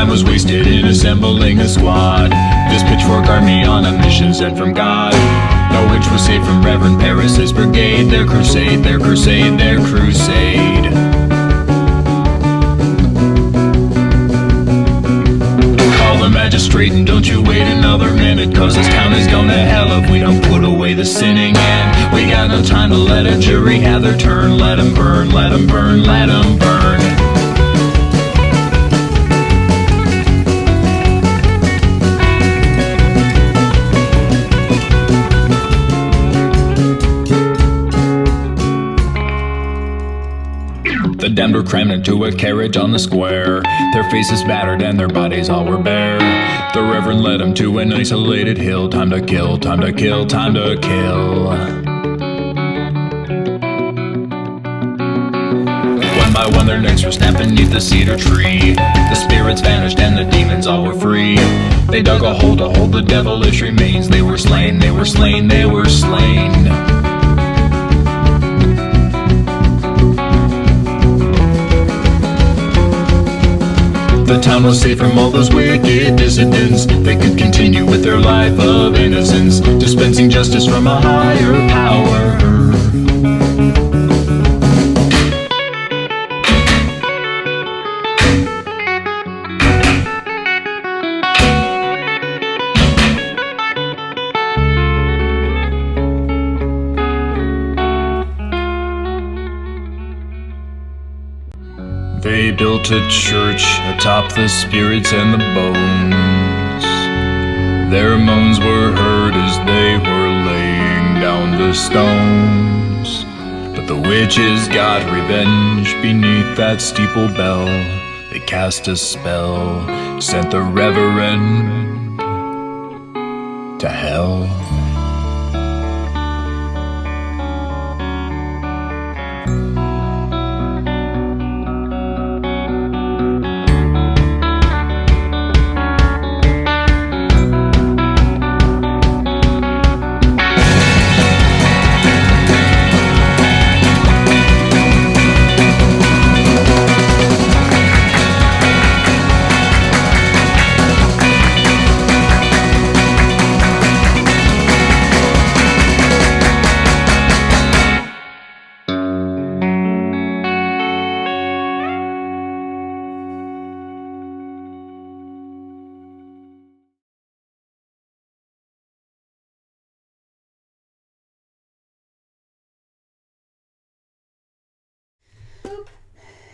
time was wasted in assembling a squad. This pitchfork army on a mission sent from God. No witch was saved from Reverend Paris's brigade. Their crusade, their crusade, their crusade. Call the magistrate and don't you wait another minute, cause this town is going to hell if we don't put away the sinning. And we got no time to let a jury have their turn. Let 'em burn, let 'em burn, let 'em burn. The damned were crammed into a carriage on the square. Their faces battered and their bodies all were bare. The Reverend led them to an isolated hill. Time to kill, time to kill, time to kill. One by one their necks were snapped beneath the cedar tree. The spirits vanished and the demons all were free. They dug a hole to hold the devilish remains. They were slain, they were slain, they were slain. The town was safe from all those wicked dissidents. They could continue with their life of innocence, dispensing justice from a higher power. They built a church atop the spirits and the bones. Their moans were heard as they were laying down the stones. But the witches got revenge beneath that steeple bell. They cast a spell, sent the Reverend to hell.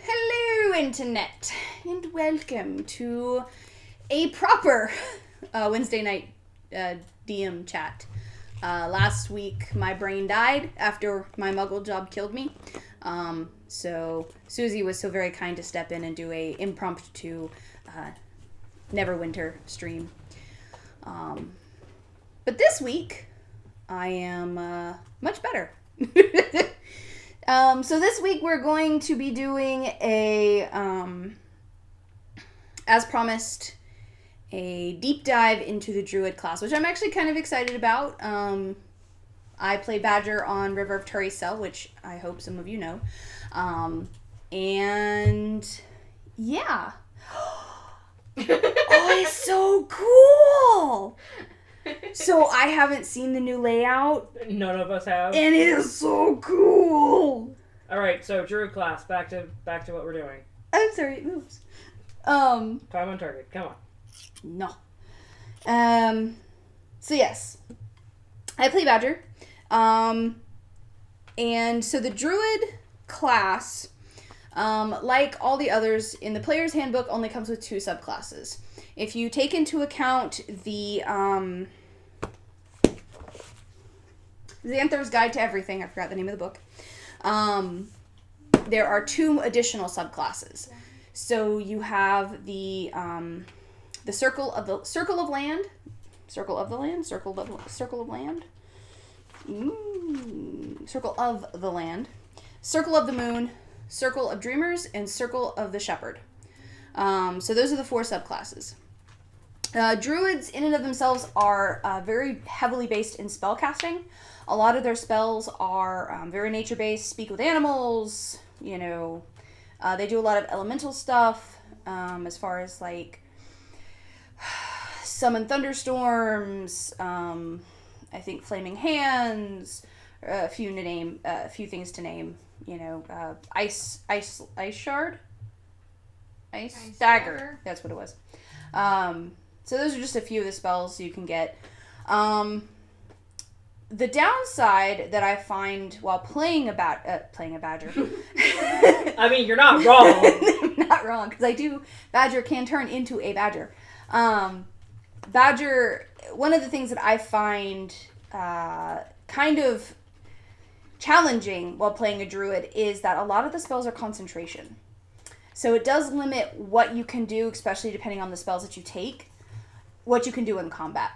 Hello Internet, and welcome to a proper Wednesday night DM chat. Last week my brain died after my muggle job killed me, so Susie was so very kind to step in and do a impromptu Neverwinter stream. But this week I am much better. So this week we're going to be doing a, as promised, a deep dive into the Druid class, which I'm actually kind of excited about. I play Badger on River of Turricell, which I hope some of you know. And yeah. Oh, it's so cool! So I haven't seen the new layout. None of us have. And it is so cool. All right, so Druid class. Back to what we're doing. I'm sorry, it moves. Time on target. Come on. No. So yes, I play Badger. And so the Druid class, like all the others in the player's handbook, only comes with 2 subclasses. If you take into account the Xanthar's Guide to Everything, I forgot the name of the book, there are 2 additional subclasses. So you have the Circle of Land, Circle of Land, Circle of the Land, Circle of the Land, Circle of the Moon, Circle of Dreamers, and Circle of the Shepherd. So those are the 4 subclasses. Druids in and of themselves are very heavily based in spellcasting. A lot of their spells are very nature-based, speak with animals, they do a lot of elemental stuff, as far as like summon thunderstorms. I think flaming hands. A few things to name. Ice shard. Ice dagger. That's what it was. So those are just a few of the spells you can get. The downside that I find while playing a badger. I mean, you're not wrong. I'm not wrong, because badger can turn into a badger. Badger, one of the things that I find kind of challenging while playing a druid is that a lot of the spells are concentration. So it does limit what you can do, especially depending on the spells that you take, what you can do in combat.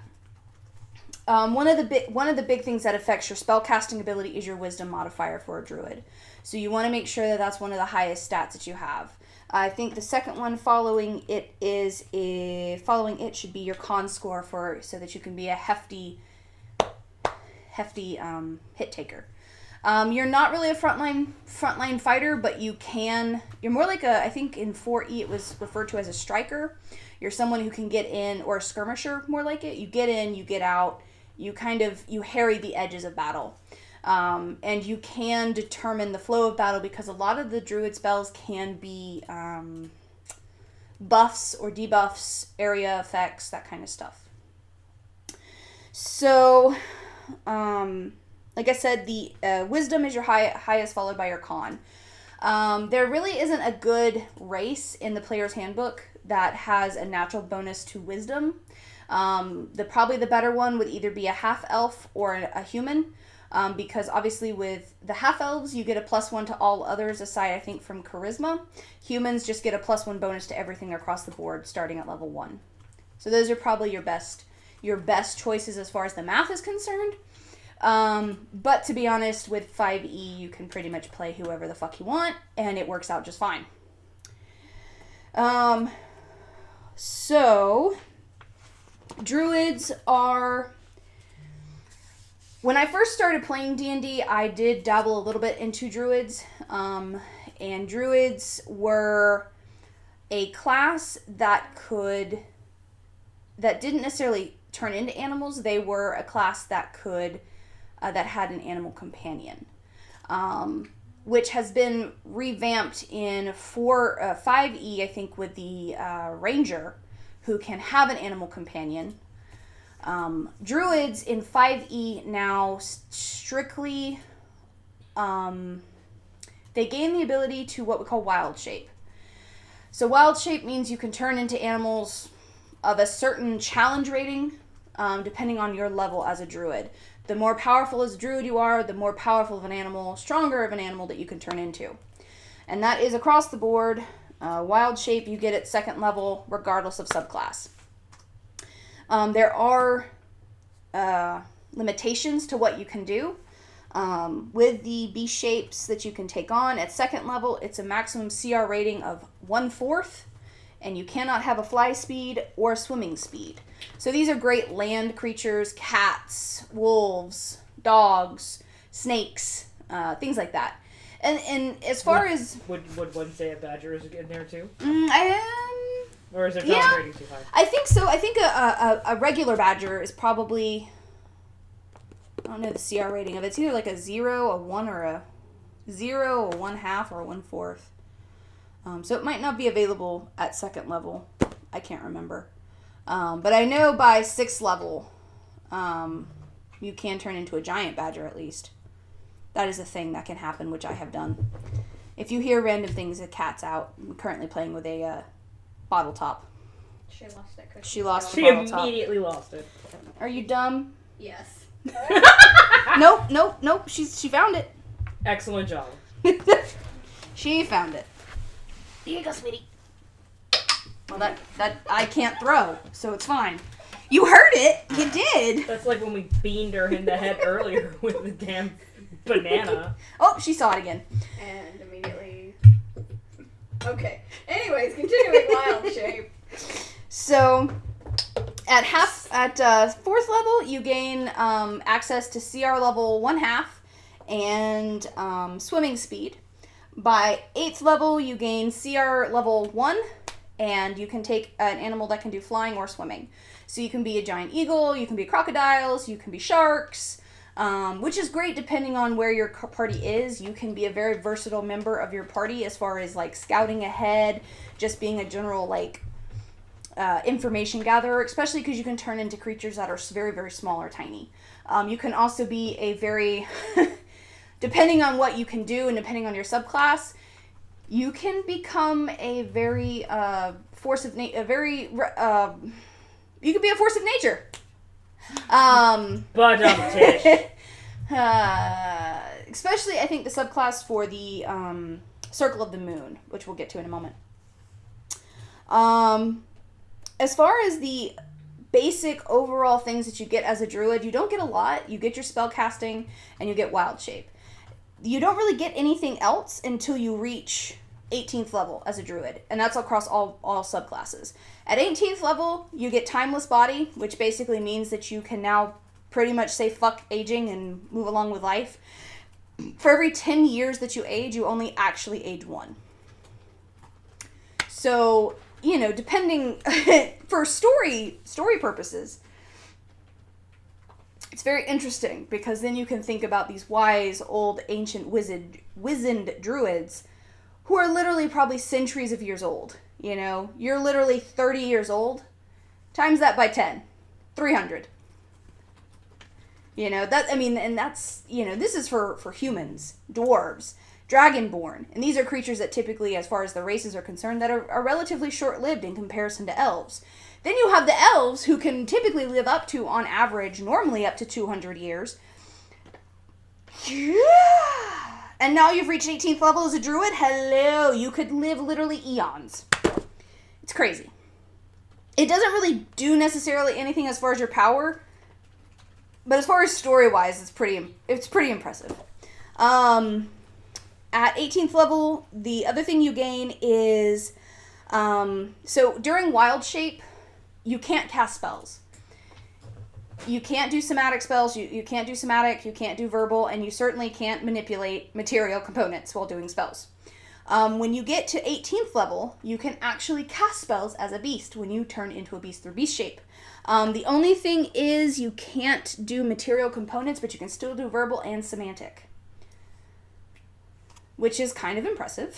One of the big things that affects your spell casting ability is your wisdom modifier for a druid. So you want to make sure that that's one of the highest stats that you have. I think the second one following it should be your con score so that you can be a hefty hit taker. You're not really a frontline fighter, but you're more like I think in 4E it was referred to as a striker. You're someone who can get in, or a skirmisher, more like it. You get in, you get out, you harry the edges of battle. And you can determine the flow of battle, because a lot of the druid spells can be buffs or debuffs, area effects, that kind of stuff. So, like I said, the wisdom is your highest, followed by your con. There really isn't a good race in the player's handbook that has a natural bonus to wisdom. Probably the better one would either be a half-elf or a human, because obviously with the half-elves, you get a +1 to all others, aside, I think, from charisma. Humans just get a +1 bonus to everything across the board, starting at level 1. So those are probably your best choices as far as the math is concerned. But to be honest, with 5E, you can pretty much play whoever the fuck you want, and it works out just fine. So, druids are... When I first started playing D&D, I did dabble a little bit into druids, and druids were a class that didn't necessarily turn into animals. They were a class that that had an animal companion, which has been revamped in 5E, I think, with the ranger, who can have an animal companion. Druids in 5E now strictly, they gain the ability to what we call wild shape. So wild shape means you can turn into animals of a certain challenge rating, depending on your level as a druid. The more powerful as a druid you are, the more powerful of an animal, stronger of an animal that you can turn into. And that is across the board. Wild shape you get at 2nd level, regardless of subclass. There are limitations to what you can do. With the beast shapes that you can take on, at 2nd level, it's a maximum CR rating of 1/4, and you cannot have a fly speed or a swimming speed. So these are great land creatures, cats, wolves, dogs, snakes, things like that. And as far as... Would one say a badger is in there too? Or is their challenge rating too high? I think so. I think a regular badger is probably... I don't know the CR rating of it. It's either like a 0, a 1, or a 0, a 1/2, or a 1/4. So it might not be available at 2nd level. I can't remember. But I know by 6th level, you can turn into a giant badger at least. That is a thing that can happen, which I have done. If you hear random things, a cat's out. I'm currently playing with a bottle top. She lost it. She lost She the bottle top. immediately lost it. Are you dumb? Yes. Nope. She found it. Excellent job. She found it. Here you go, sweetie. Well, that I can't throw, so it's fine. You heard it. You did. That's like when we beamed her in the head earlier with the damn banana. Oh, she saw it again. And immediately... Okay. Anyways, continuing wild shape. So, at 4th level, you gain access to CR level 1/2 and swimming speed. By 8th level, you gain CR level 1 and you can take an animal that can do flying or swimming. So you can be a giant eagle, you can be crocodiles, you can be sharks, which is great depending on where your party is. You can be a very versatile member of your party as far as like scouting ahead, just being a general like information gatherer, especially because you can turn into creatures that are very, very small or tiny. You can also be a very, depending on what you can do and depending on your subclass, you can become a very force of nature. You could be a force of nature. Especially, I think the subclass for the Circle of the Moon, which we'll get to in a moment. As far as the basic overall things that you get as a druid, you don't get a lot. You get your spell casting and you get wild shape. You don't really get anything else until you reach 18th level as a druid, and that's across all subclasses. At 18th level, you get Timeless Body, which basically means that you can now pretty much say fuck aging and move along with life. For every 10 years that you age, you only actually age 1. So, you know, depending for story purposes, it's very interesting because then you can think about these wise, old, ancient, wizened druids who are literally probably centuries of years old. You know, you're literally 30 years old. Times that by 10. 300. You know, and that's, you know, this is for humans, dwarves, dragonborn. And these are creatures that typically, as far as the races are concerned, that are relatively short-lived in comparison to elves. Then you have the elves who can typically live up to, on average, normally up to 200 years. Yeah. And now you've reached 18th level as a druid. Hello. You could live literally eons. It's crazy. It doesn't really do necessarily anything as far as your power, but as far as story-wise, it's pretty impressive. At 18th level, the other thing you gain is, so during wild shape, you can't cast spells. You can't do somatic spells, you can't do somatic, you can't do verbal, and you certainly can't manipulate material components while doing spells. When you get to 18th level, you can actually cast spells as a beast when you turn into a beast through beast shape. The only thing is you can't do material components, but you can still do verbal and semantic, which is kind of impressive.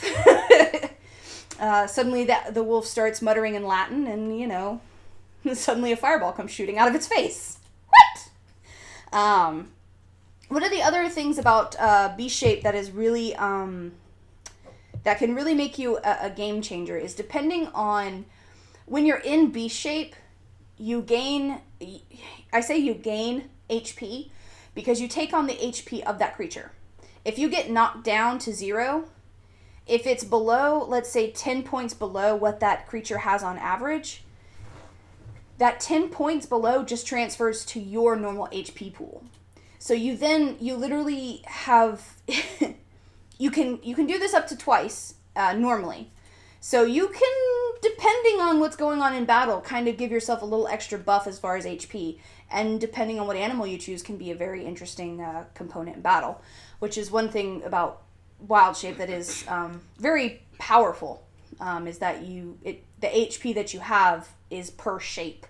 Suddenly the wolf starts muttering in Latin, and, you know, suddenly a fireball comes shooting out of its face. What? One of the other things about beast shape that is really that can really make you a game changer is depending on when you're in beast shape, you gain HP because you take on the HP of that creature. If you get knocked down to 0, if it's below, let's say 10 points below what that creature has on average, that 10 points below just transfers to your normal HP pool. So you literally have, you can do this up to twice normally. So you can, depending on what's going on in battle, kind of give yourself a little extra buff as far as HP. And depending on what animal you choose can be a very interesting component in battle, which is one thing about wild shape that is very powerful, is that the HP that you have is per shape.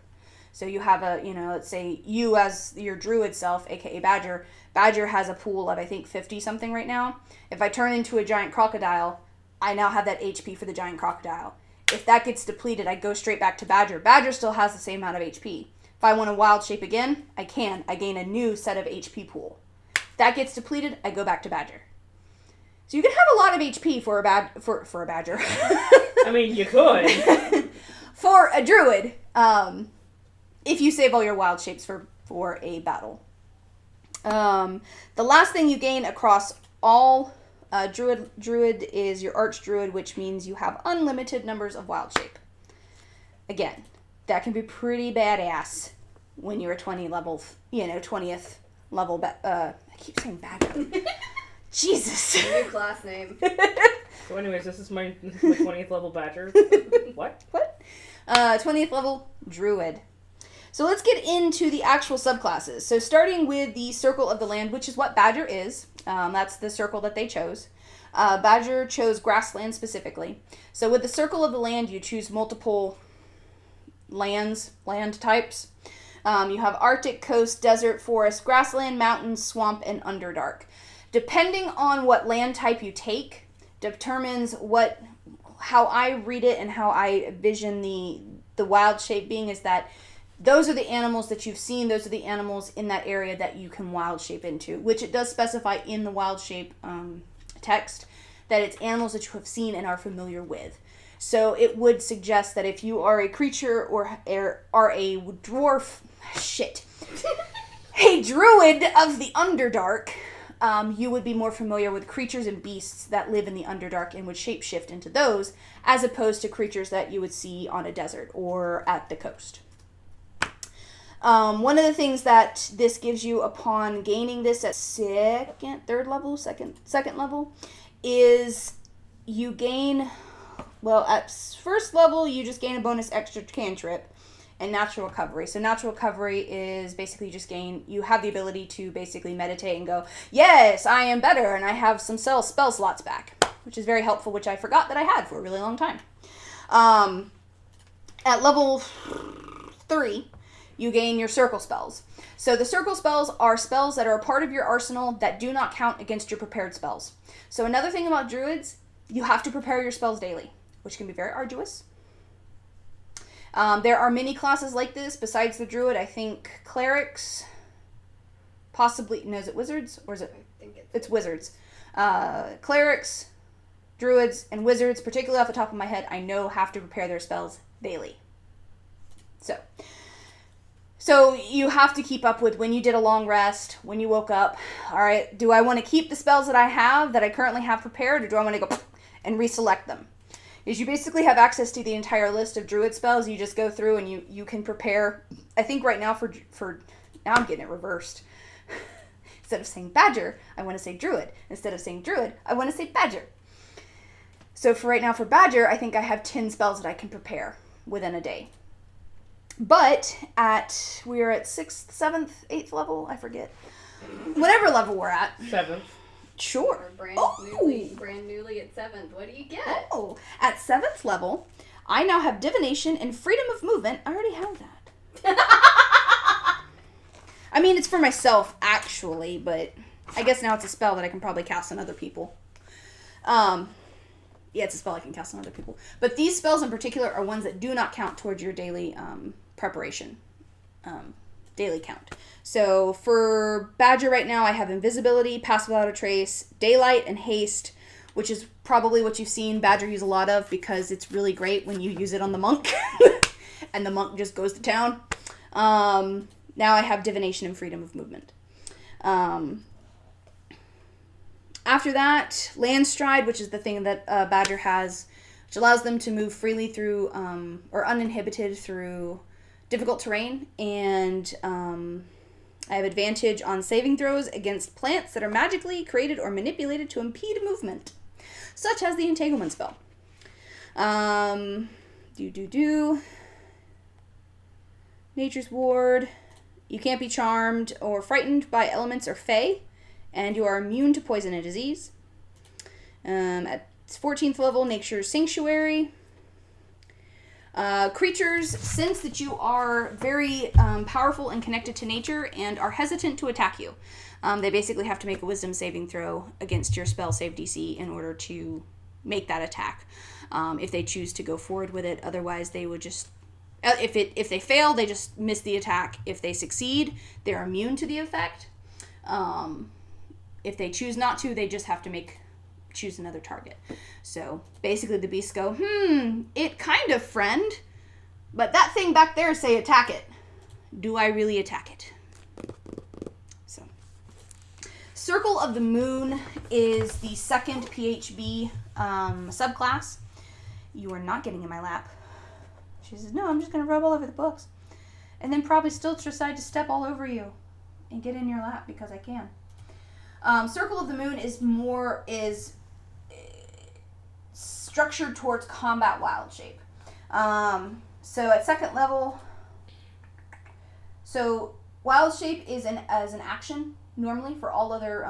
So you have let's say you as your druid self, aka Badger. Badger has a pool of, I think, 50 something right now. If I turn into a giant crocodile, I now have that HP for the giant crocodile. If that gets depleted, I go straight back to Badger. Badger still has the same amount of HP. If I want to wild shape again, I can. I gain a new set of HP pool. If that gets depleted, I go back to Badger. So you can have a lot of HP for a Badger. I mean, you could. For a druid, if you save all your wild shapes for a battle. The last thing you gain across all druid is your archdruid, which means you have unlimited numbers of wild shape. Again, that can be pretty badass when you're a 20th level. I keep saying Badger. Jesus. New class name. So anyways, this is my 20th level Badger. What? 20th level Druid. So let's get into the actual subclasses. So starting with the Circle of the Land, which is what Badger is. That's the circle that they chose. Badger chose grassland specifically. So with the circle of the land, you choose multiple land types. You have Arctic, coast, desert, forest, grassland, mountains, swamp, and underdark. Depending on what land type you take, determines how I read it and how I vision the wild shape being is that those are the animals that you've seen. Those are the animals in that area that you can wild shape into, which it does specify in the wild shape text that it's animals that you have seen and are familiar with. So it would suggest that if you are a creature or are a dwarf, a druid of the Underdark, you would be more familiar with creatures and beasts that live in the Underdark and would shapeshift into those, as opposed to creatures that you would see on a desert or at the coast. One of the things that this gives you upon gaining this at second level, is you gain, well, at first level, you just gain a bonus extra cantrip and natural recovery. So natural recovery is basically just you have the ability to basically meditate and go, yes, I am better, and I have some spell slots back, which is very helpful, which I forgot that I had for a really long time. At level 3, you gain your circle spells. So the circle spells are spells that are a part of your arsenal that do not count against your prepared spells. So another thing about druids, you have to prepare your spells daily, which can be very arduous. There are many classes like this besides the druid. I think clerics, possibly, no, is it wizards? Or is it? I think it's wizards. Clerics, druids, and wizards, particularly off the top of my head, I know have to prepare their spells daily. So you have to keep up with when you did a long rest, when you woke up. All right, do I want to keep the spells that I currently have prepared, or do I want to go and reselect them? Is you basically have access to the entire list of druid spells. You just go through and you can prepare. I think right now for now I'm getting it reversed. Instead of saying badger, I want to say druid. Instead of saying druid, I want to say badger. So for right now for badger, I think I have 10 spells that I can prepare within a day. But we're at 6th, 7th, 8th level, I forget. Whatever level we're at. 7th. Sure. We're brand newly at 7th. What do you get? Oh, at 7th level, I now have divination and freedom of movement. I already have that. I mean, it's for myself, actually, but I guess now it's a spell that I can probably cast on other people. Yeah, it's a spell I can cast on other people. But these spells in particular are ones that do not count towards your daily preparation. Daily count. So for Badger right now, I have invisibility, pass without a trace, daylight, and haste, which is probably what you've seen Badger use a lot of because it's really great when you use it on the monk. And the monk just goes to town. Now I have divination and freedom of movement. After that, land stride, which is the thing that Badger has, which allows them to move freely through, or uninhibited through difficult terrain, and I have advantage on saving throws against plants that are magically created or manipulated to impede movement, such as the entanglement spell. Nature's Ward. You can't be charmed or frightened by elements or fae, and you are immune to poison and disease. At 14th level, Nature's Sanctuary. Creatures sense that you are very powerful and connected to nature and are hesitant to attack you. They basically have to make a wisdom saving throw against your spell save DC in order to make that attack. If they choose to go forward with it, otherwise they would just... If they fail, they just miss the attack. If they succeed, they're immune to the effect. If they choose not to, they just have to choose another target. So basically the beasts go, it kind of, friend, but that thing back there say attack it. Do I really attack it? So Circle of the Moon is the second PHB subclass. You are not getting in my lap. She says, no, I'm just going to rub all over the books. And then probably still decide to step all over you and get in your lap because I can. Circle of the Moon is structured towards combat wild shape. So at second level, so wild shape is as an action normally for all other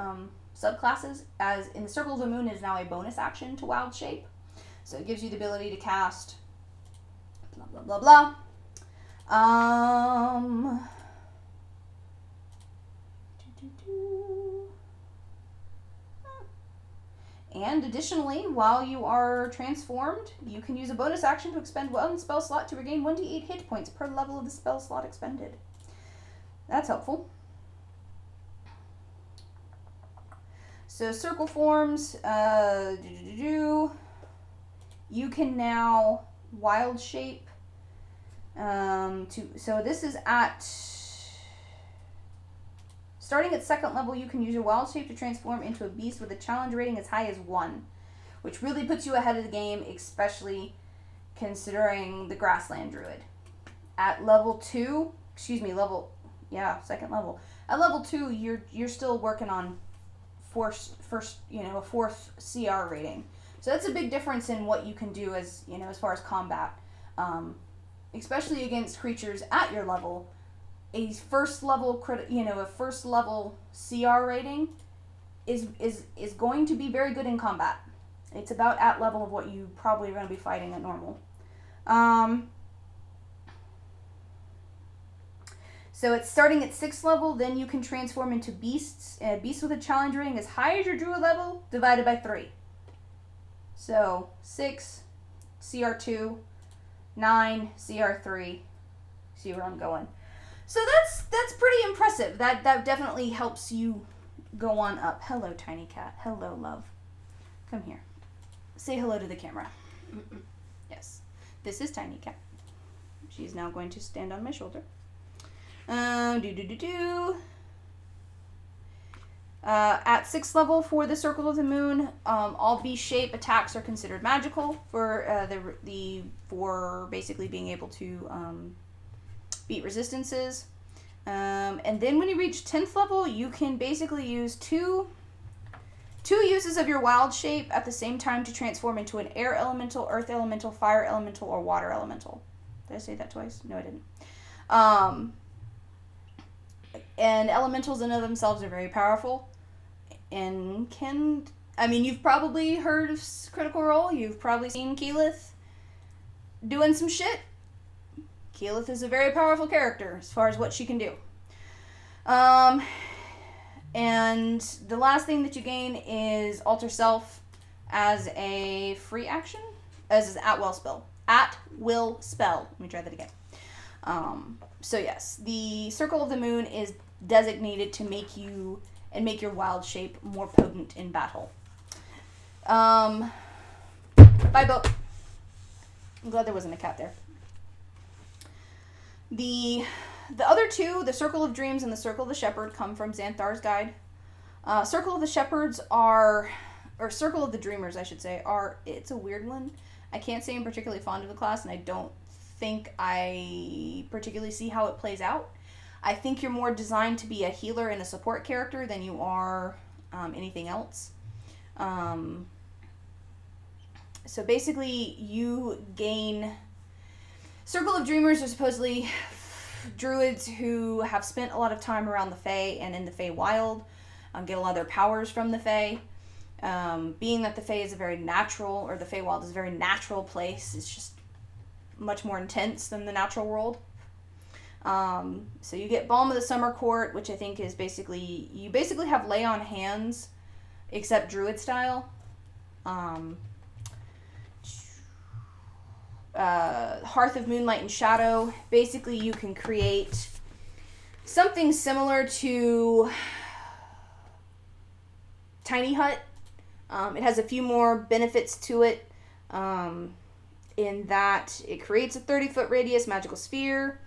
subclasses, as in the Circle of the Moon is now a bonus action to Wild Shape. So it gives you the ability to cast blah, blah, blah, blah. And additionally, while you are transformed, you can use a bonus action to expend 1 spell slot to regain 1d8 hit points per level of the spell slot expended. That's helpful. So circle forms, you can now wild shape. So this is at starting at 2nd level. You can use your wild shape to transform into a beast with a challenge rating as high as 1, which really puts you ahead of the game, especially considering the Grassland Druid. At level 2, 2nd level. At level 2, you're still working on a 4th CR rating. So that's a big difference in what you can do as far as combat, especially against creatures at your level. A first level CR rating is going to be very good in combat. It's about at level of what you probably are going to be fighting at normal. So it's starting at 6th level, then you can transform into beasts. Beasts with a challenge rating as high as your druid level, divided by 3. So 6, CR2, 9, CR3. See where I'm going. So that's pretty impressive. That definitely helps you go on up. Hello, tiny cat. Hello, love. Come here. Say hello to the camera. Yes. This is Tiny Cat. She's now going to stand on my shoulder. At 6th level for the Circle of the Moon, all beast shape attacks are considered magical for basically being able to beat resistances. And then when you reach 10th level, you can basically use two uses of your wild shape at the same time to transform into an air elemental, earth elemental, fire elemental, or water elemental. Did I say that twice? No, I didn't. And elementals in and of themselves are very powerful and you've probably heard of Critical Role. You've probably seen Keyleth doing some shit. Keyleth is a very powerful character as far as what she can do. And the last thing that you gain is Alter Self as a free action, as an at-will spell. At-will spell. Let me try that again. So yes, the Circle of the Moon is designated to make your wild shape more potent in battle. Bye, Bo. I'm glad there wasn't a cat there. The other two, the Circle of Dreams and the Circle of the Shepherd, come from Xanthar's Guide. Circle of the Shepherds or Circle of the Dreamers, I should say, it's a weird one. I can't say I'm particularly fond of the class, and I don't think I particularly see how it plays out. I think you're more designed to be a healer and a support character than you are anything else. So basically, you gain... Circle of Dreamers are supposedly druids who have spent a lot of time around the Fae and in the Fae Wild, get a lot of their powers from the Fae. Being that the Fae is a very natural, or the Fae Wild is a very natural place, it's just much more intense than the natural world. So you get Balm of the Summer Court, which I think is you basically have lay on hands, except druid style. Hearth of Moonlight and Shadow. Basically, you can create something similar to Tiny Hut. It has a few more benefits to it, in that it creates a 30-foot radius magical sphere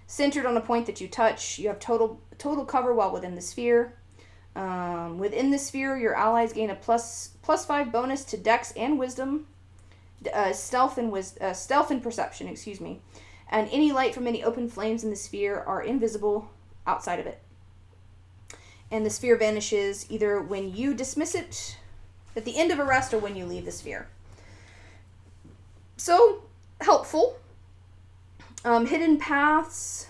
centered on a point that you touch. You have total cover while within the sphere. Within the sphere, your allies gain a plus 5 bonus to Dex and Wisdom. Stealth and Perception, and any light from any open flames in the sphere are invisible outside of it. And the sphere vanishes either when you dismiss it at the end of a rest or when you leave the sphere. So, helpful. Hidden Paths.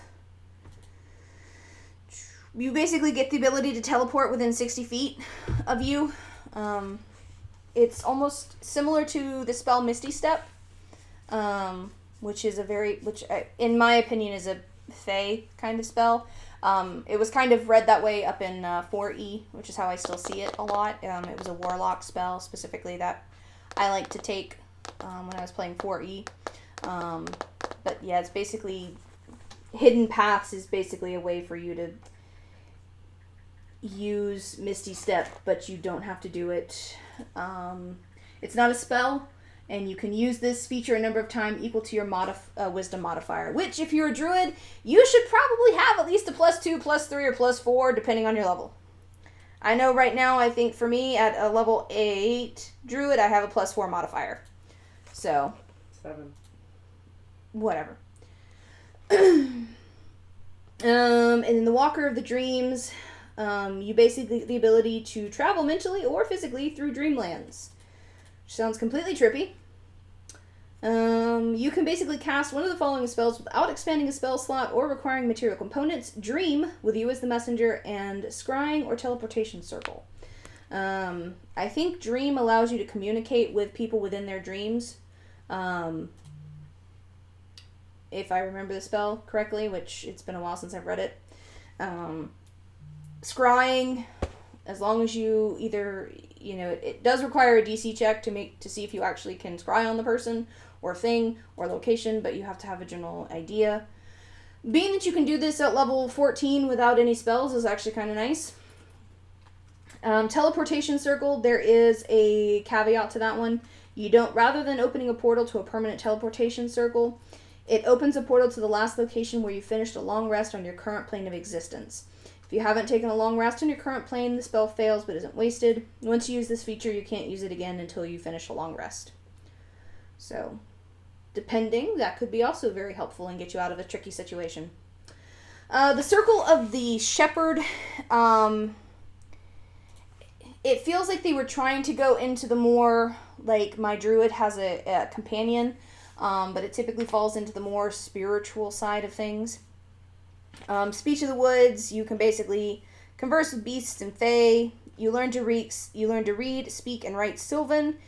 you basically get the ability to teleport within 60 feet of you. It's almost similar to the spell Misty Step, which in my opinion is a Fae kind of spell. It was kind of read that way up in 4E, which is how I still see it a lot. It was a warlock spell specifically that I like to take when I was playing 4E. But yeah, it's basically Hidden Paths is basically a way for you to use Misty Step, but you don't have to do it. It's not a spell, and you can use this feature a number of times equal to your wisdom modifier, which if you're a druid, you should probably have at least a +2, +3, or +4, depending on your level. I know right now, I think for me, at a level 8 druid, I have a +4 modifier. So. 7. Whatever. And in the Walker of the Dreams, you basically get the ability to travel mentally or physically through dreamlands. Which sounds completely trippy. You can basically cast one of the following spells without expanding a spell slot or requiring material components. Dream, with you as the messenger, and Scrying or Teleportation Circle. I think Dream allows you to communicate with people within their dreams. If I remember the spell correctly, which it's been a while since I've read it. Scrying, as long as you either, it does require a DC check to see if you actually can scry on the person or thing or location, but you have to have a general idea. Being that you can do this at level 14 without any spells is actually kind of nice. Teleportation Circle, there is a caveat to that one. Rather than opening a portal to a permanent teleportation circle, it opens a portal to the last location where you finished a long rest on your current plane of existence. If you haven't taken a long rest on your current plane, the spell fails but isn't wasted. Once you use this feature, you can't use it again until you finish a long rest. So, depending, that could be also very helpful and get you out of a tricky situation. The Circle of the Shepherd, it feels like they were trying to go into the more, like, my druid has a companion, but it typically falls into the more spiritual side of things. Speech of the Woods, you can basically converse with beasts and fae. You learn to read, speak, and write Sylvan.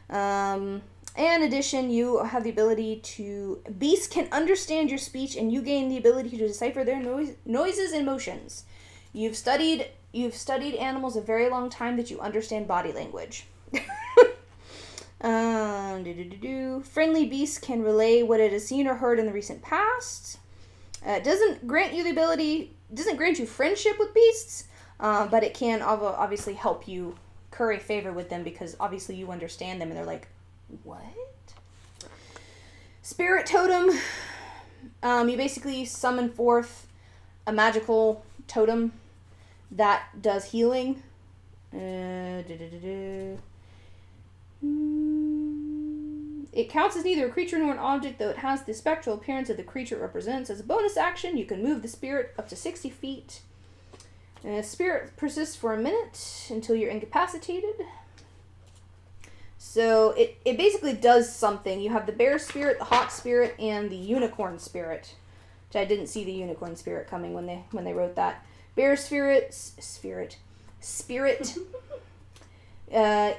In addition, you have the ability to... Beasts can understand your speech, and you gain the ability to decipher their noises and motions. You've studied animals a very long time that you understand body language. Friendly beasts can relay what it has seen or heard in the recent past. It doesn't grant you friendship with beasts, but it can obviously help you curry favor with them because obviously you understand them and they're like, what? Spirit Totem. You basically summon forth a magical totem that does healing. It counts as neither a creature nor an object, though it has the spectral appearance of the creature it represents. As a bonus action, you can move the spirit up to 60 feet. Spirit persists for a minute until you're incapacitated. So it basically does something. You have the bear spirit, the hawk spirit, and the unicorn spirit. Which I didn't see the unicorn spirit coming when they wrote that. Bear spirit.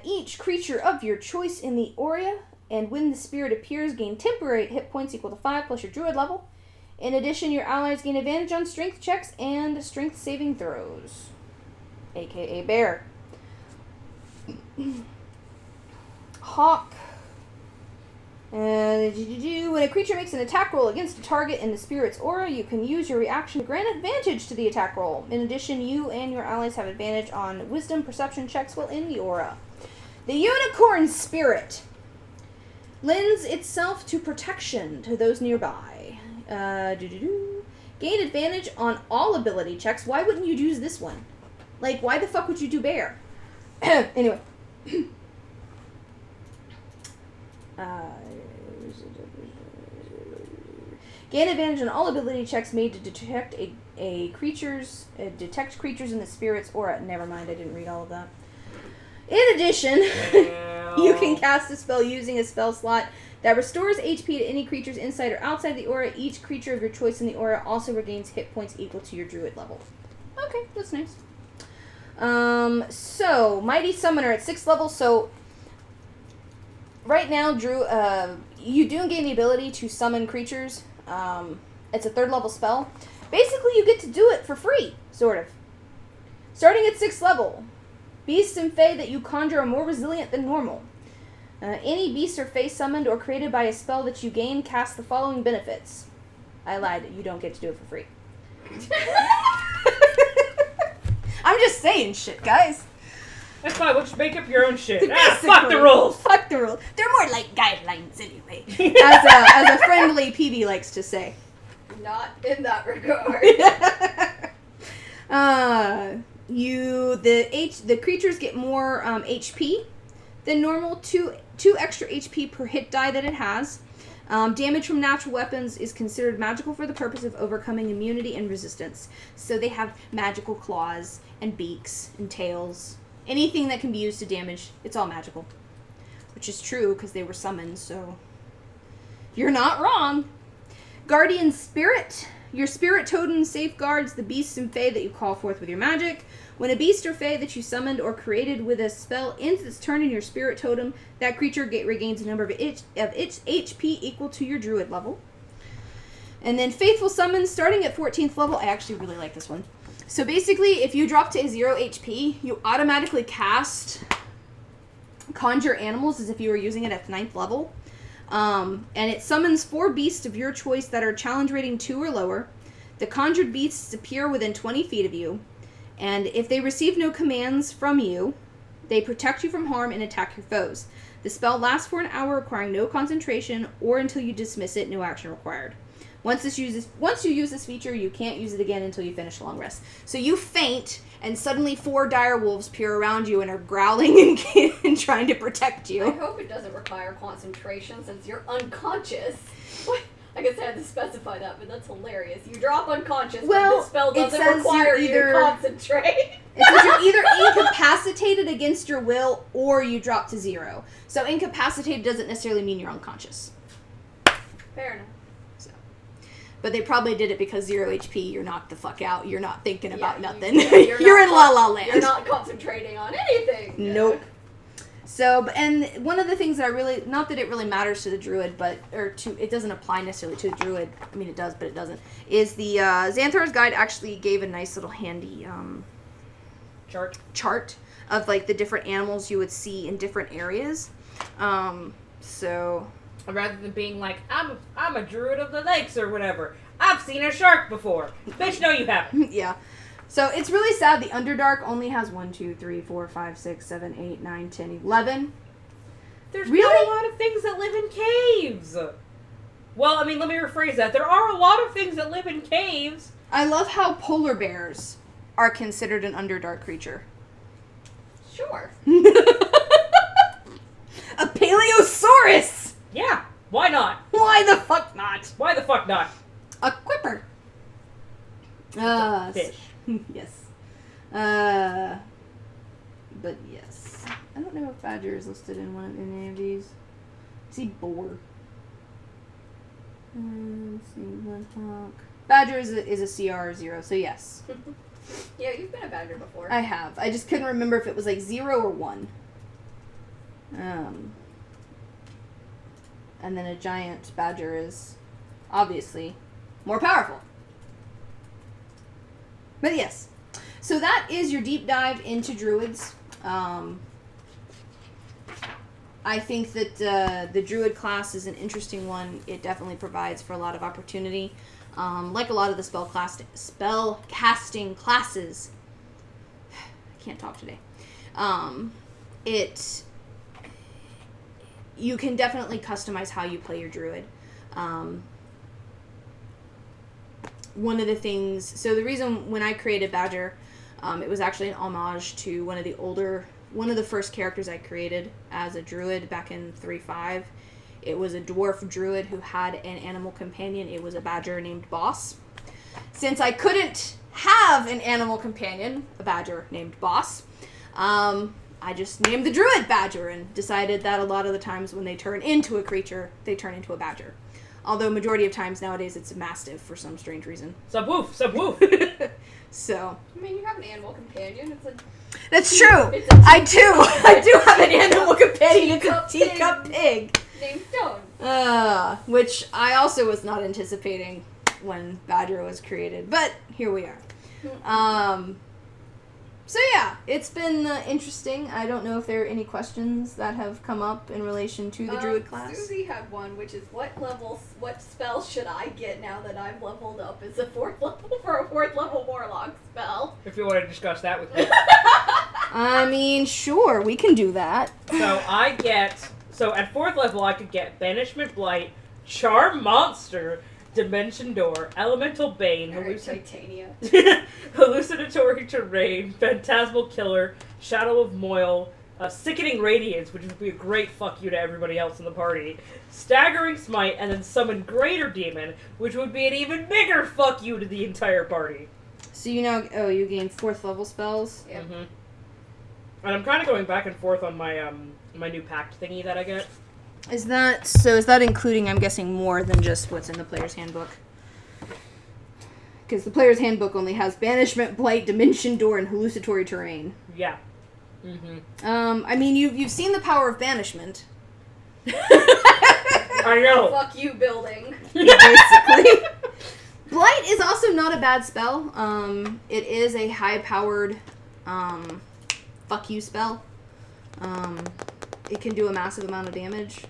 Each creature of your choice in the aura, and when the spirit appears, gain temporary hit points equal to 5 plus your druid level. In addition, your allies gain advantage on strength checks and strength saving throws. AKA bear. Hawk. When a creature makes an attack roll against a target in the spirit's aura, you can use your reaction to grant advantage to the attack roll. In addition, you and your allies have advantage on wisdom perception checks while in the aura. The unicorn spirit lends itself to protection to those nearby. Gain advantage on all ability checks. Why wouldn't you use this one? Like, why the fuck would you do bear? Anyway. Gain advantage on all ability checks made to detect detect creatures in the spirit's aura. Never mind, I didn't read all of that. In addition, you can cast a spell using a spell slot that restores HP to any creatures inside or outside the aura. Each creature of your choice in the aura also regains hit points equal to your druid level. Okay, that's nice. So, Mighty Summoner at 6th level. So, right now, Drew, you do gain the ability to summon creatures. It's a 3rd level spell. Basically, you get to do it for free, sort of. Starting at 6th level, beasts and fae that you conjure are more resilient than normal. Any beast or fae summoned or created by a spell that you gain casts the following benefits. I lied, you don't get to do it for free. I'm just saying shit, guys. That's fine, we'll just make up your own shit. Fuck the rules! Fuck the rules. They're more like guidelines anyway. As a friendly PB likes to say. Not in that regard. The creatures get more HP than normal. Two extra HP per hit die that it has. Damage from natural weapons is considered magical for the purpose of overcoming immunity and resistance. So they have magical claws and beaks and tails. Anything that can be used to damage, it's all magical. Which is true because they were summoned, so you're not wrong. Guardian Spirit. Your spirit totem safeguards the beasts and fae that you call forth with your magic. When a beast or fae that you summoned or created with a spell ends its turn in your spirit totem, that creature regains a number of its HP equal to your druid level. And then Faithful Summons, starting at 14th level. I actually really like this one. So basically, if you drop to a 0 HP, you automatically cast Conjure Animals as if you were using it at 9th level. And it summons 4 beasts of your choice that are challenge rating 2 or lower. The conjured beasts appear within 20 feet of you. And if they receive no commands from you, they protect you from harm and attack your foes. The spell lasts for an hour, requiring no concentration, or until you dismiss it, no action required. Once you use this feature, you can't use it again until you finish a long rest. So you faint, and suddenly 4 dire wolves peer around you and are growling and trying to protect you. I hope it doesn't require concentration since you're unconscious. I guess I had to specify that, but that's hilarious. You drop unconscious, but the spell doesn't require you to concentrate. It says you're either incapacitated against your will, or you drop to 0. So incapacitated doesn't necessarily mean you're unconscious. Fair enough. But they probably did it because 0 HP, you're knocked the fuck out. You're not thinking about nothing. You're in La La Land. You're not concentrating on anything. Nope. So, and one of the things that I really, not that it really matters to the druid, it doesn't apply necessarily to the druid. I mean, it does, but it doesn't. Is the Xanthar's Guide actually gave a nice little handy chart of like the different animals you would see in different areas. So. Rather than being like, I'm a druid of the lakes or whatever. I've seen a shark before. Bitch, no you haven't. Yeah. So it's really sad the Underdark only has 1, 2, 3, 4, 5, 6, 7, 8, 9, 10, 11. There's not a lot of things that live in caves. Well, I mean, let me rephrase that. There are a lot of things that live in caves. I love how polar bears are considered an Underdark creature. Sure. A Paleosaurus! Yeah, why not? Why the fuck not? Why the fuck not? A Quipper. Fish. Yes. But yes. I don't know if Badger is listed in any of these. I see Boar. Let's see, Bloodhawk. Badger is a CR 0, so yes. Yeah, you've been a Badger before. I have. I just couldn't remember if it was like 0 or 1. And then a giant badger is obviously more powerful. But yes. So that is your deep dive into druids. I think that the druid class is an interesting one. It definitely provides for a lot of opportunity. Like a lot of the spell casting classes. I can't talk today. You can definitely customize how you play your druid. One of the things, so the reason when I created Badger, it was actually an homage to one of the first characters I created as a druid back in 3.5. It was a dwarf druid who had an animal companion. It was a badger named Boss. Since I couldn't have an animal companion, a badger named Boss, I just named the druid Badger and decided that a lot of the times when they turn into a creature, they turn into a badger. Although majority of times nowadays it's a mastiff for some strange reason. Subwoof. So. I mean, you have an animal companion. That's true. It's I do have an animal companion. It's a teacup pig. Named Stone. Which I also was not anticipating when Badger was created, but here we are. So yeah, it's been interesting. I don't know if there are any questions that have come up in relation to the Druid class. Susie had one, which is what spell should I get now that I've leveled up as a 4th level for a 4th level warlock spell? If you want to discuss that with me. I mean, sure, we can do that. So at 4th level I could get Banishment Blight, Charm Monster, Dimension Door, Elemental Bane, Titania. Hallucinatory Terrain, Phantasmal Killer, Shadow of Moil, Sickening Radiance, which would be a great fuck you to everybody else in the party, Staggering Smite, and then Summon Greater Demon, which would be an even bigger fuck you to the entire party. So you gain 4th level spells? Yep. Mm-hmm. And I'm kind of going back and forth on my my new pact thingy that I get. Is that including, I'm guessing, more than just what's in the player's handbook? Because the player's handbook only has Banishment, Blight, Dimension Door, and Hallucinatory Terrain. Yeah. Mm-hmm. I mean, you've seen the power of Banishment. I know. Fuck you, building. Basically. Blight is also not a bad spell. It is a high-powered, fuck you spell. It can do a massive amount of damage.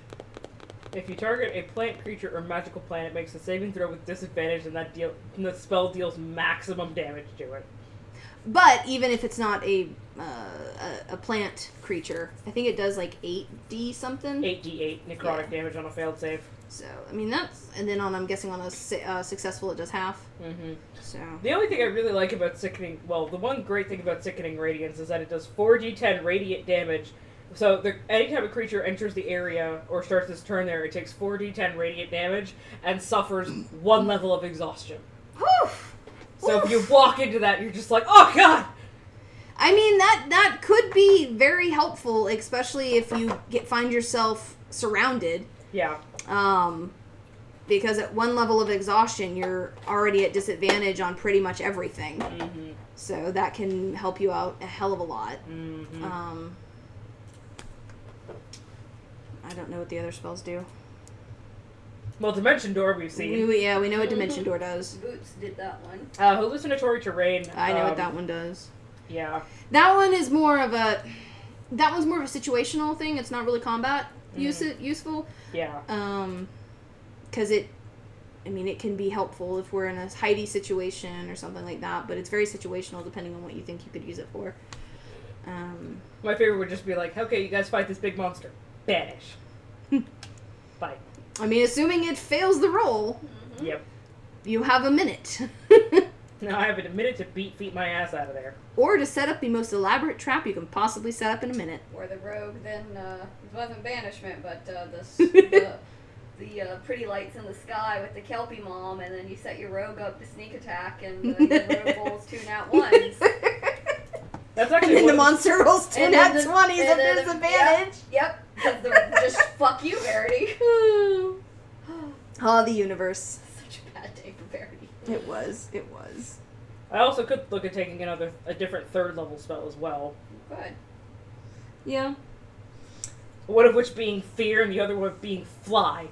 If you target a plant, creature, or magical plant, it makes a saving throw with disadvantage, and the spell deals maximum damage to it. But even if it's not a plant creature, I think it does like 8d something. 8d8 necrotic damage on a failed save. So I mean and then I'm guessing on a successful it does half. Mm-hmm. So the only thing I really like about the one great thing about Sickening Radiance is that it does 4d10 radiant damage. So, anytime a creature enters the area or starts its turn there, it takes 4d10 radiant damage and suffers 1 level of exhaustion. Whew. So, if you walk into that, you're just like, oh god! I mean, that could be very helpful, especially if you find yourself surrounded. Yeah. Because at 1 level of exhaustion, you're already at disadvantage on pretty much everything. Mm-hmm. So, that can help you out a hell of a lot. Mm-hmm. I don't know what the other spells do. Well, Dimension Door we've seen. We know what Dimension Door does. Boots did that one. Hallucinatory Terrain. I know what that one does. Yeah. That one is more of a situational thing. It's not really combat useful. Yeah. Because it can be helpful if we're in a hidey situation or something like that, but it's very situational depending on what you think you could use it for. My favorite would just be like, okay, you guys fight this big monster. Banish. Fight. I mean, assuming it fails the roll, Yep. you have a minute. Now I have a minute to beat my ass out of there. Or to set up the most elaborate trap you can possibly set up in a minute. Or the rogue then, it wasn't banishment, but the pretty lights in the sky with the Kelpie mom, and then you set your rogue up to sneak attack, and your rogue rolls 2 nat 1s. That's actually and then the monster rolls 2 nat 20s at disadvantage. Yep. Just fuck you, Verity. Oh, the universe. Such a bad day for Verity. It was. I also could look at taking a different 3rd level spell as well. Good. Yeah. One of which being Fear and the other one being Fly.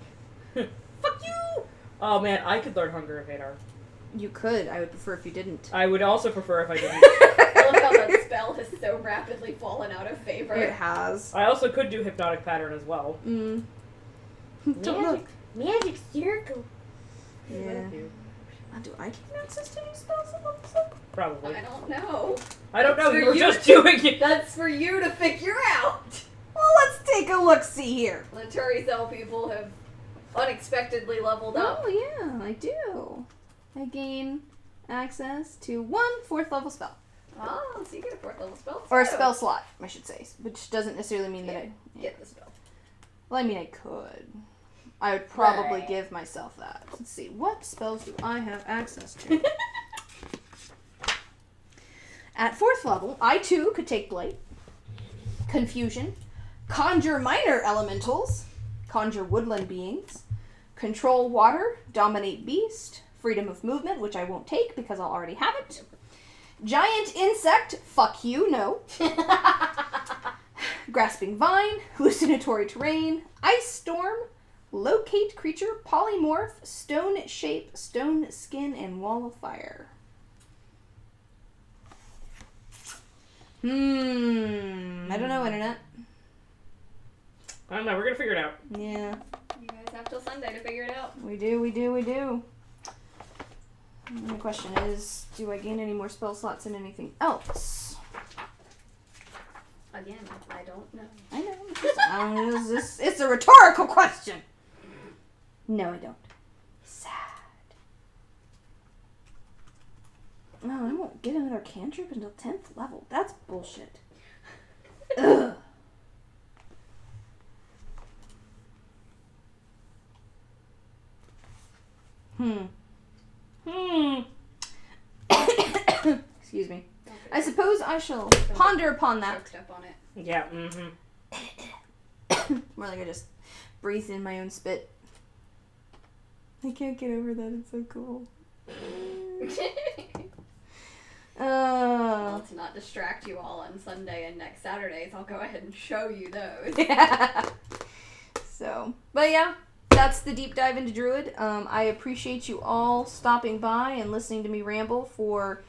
Fuck you! Oh man, I could learn Hunger Evader. You could. I would prefer if you didn't. I would also prefer if I didn't. I love how that spell has so rapidly fallen out of favor. It has. I also could do Hypnotic Pattern as well. Don't look. Magic Circle. Yeah. Do I gain access to new spells at level 7? Probably. I don't know. I don't know. For You were you just to- doing it. That's for you to figure out. Well, let's take a look-see here. The Turicel people have unexpectedly leveled up. Oh, yeah, I do. I gain access to 1 4th level spell. Oh, so you get a 4th level spell too. Or a spell slot, I should say. Which doesn't necessarily mean that I... Get the spell. Well, I mean, I could. I would probably Right. give myself that. Let's see. What spells do I have access to? At 4th level, I too could take Blight, Confusion, Conjure Minor Elementals, Conjure Woodland Beings, Control water, dominate beast, freedom of movement, which I won't take because I'll already have it. Giant insect, fuck you, no. Grasping vine, hallucinatory terrain, ice storm, locate creature, polymorph, stone shape, stone skin, and wall of fire. I don't know, internet. I don't know. We're gonna figure it out. Yeah. You guys have till Sunday to figure it out. We do. And the question is, do I gain any more spell slots in anything else? Again, I don't know. I know. It's a rhetorical question. No, I don't. Sad. No, I won't get another cantrip until 10th level. That's bullshit. Ugh. Excuse me. I suppose I shall ponder upon that. Choked up on it. Yeah. More like I just breathe in my own spit. I can't get over that. It's so cool. Well, to not distract you all on Sunday and next Saturdays, I'll go ahead and show you those. Yeah. So, but yeah, that's the deep dive into Druid. I appreciate you all stopping by and listening to me ramble for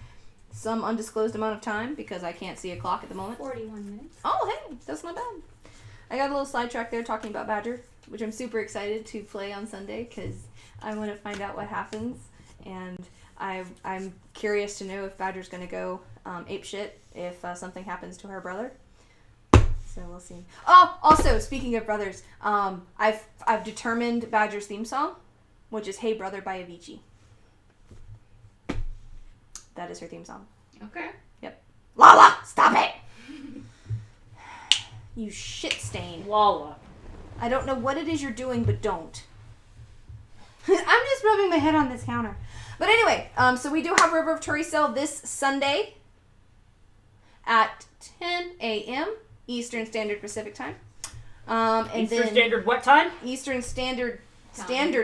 some undisclosed amount of time because I can't see a clock at the moment. 41 minutes. Oh, hey, that's not bad. I got a little sidetracked there talking about Badger, which I'm super excited to play on Sunday because I want to find out what happens, and I'm curious to know if Badger's going to go apeshit if something happens to her brother. So we'll see. Oh, also speaking of brothers, I've determined Badger's theme song, which is "Hey Brother" by Avicii. That is her theme song. Okay. Yep. Lala, stop it! You shit stain. Lala. I don't know what it is you're doing, but don't. I'm just rubbing my head on this counter. But anyway, so we do have River of Teresa this Sunday at 10 a.m. Eastern Standard Pacific Time. And Eastern then Standard what time? Eastern Standard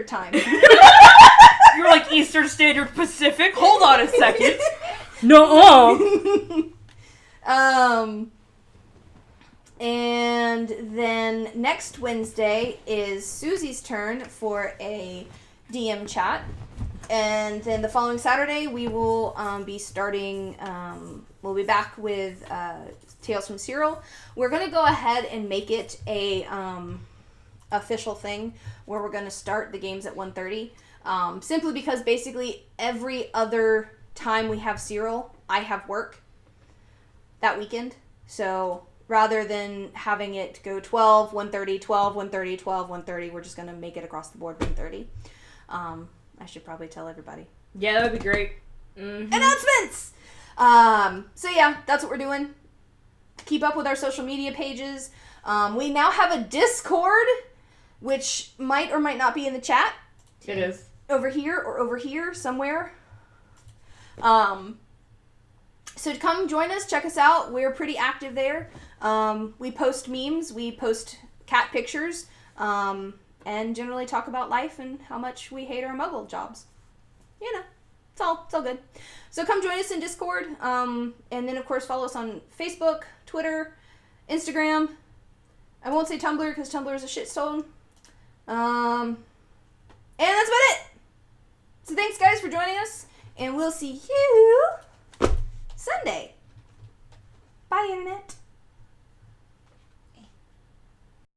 Time. You're like Eastern Standard Pacific? Hold on a second. No. And then next Wednesday is Susie's turn for a DM chat. And then the following Saturday, we will be starting, we'll be back with Tales from Cyril. We're going to go ahead and make it a official thing where we're going to start the games at 1:30. Simply because basically every other time we have Cyril, I have work that weekend. So rather than having it go 12, 1:30, 12, 1:30, 12, 1:30, we're just going to make it across the board 1:30. I should probably tell everybody. Yeah, that'd be great. Mm-hmm. Announcements! So yeah, that's what we're doing. Keep up with our social media pages. We now have a Discord, which might or might not be in the chat. It is. Over here or over here somewhere. So to come join us, check us out. We're pretty active there. We post memes, we post cat pictures, and generally talk about life and how much we hate our muggle jobs. You know, it's all good. So come join us in Discord, and then of course follow us on Facebook, Twitter, Instagram. I won't say Tumblr because Tumblr is a shitstone. And that's about it. So thanks guys for joining us, and we'll see you Sunday. Bye, Internet.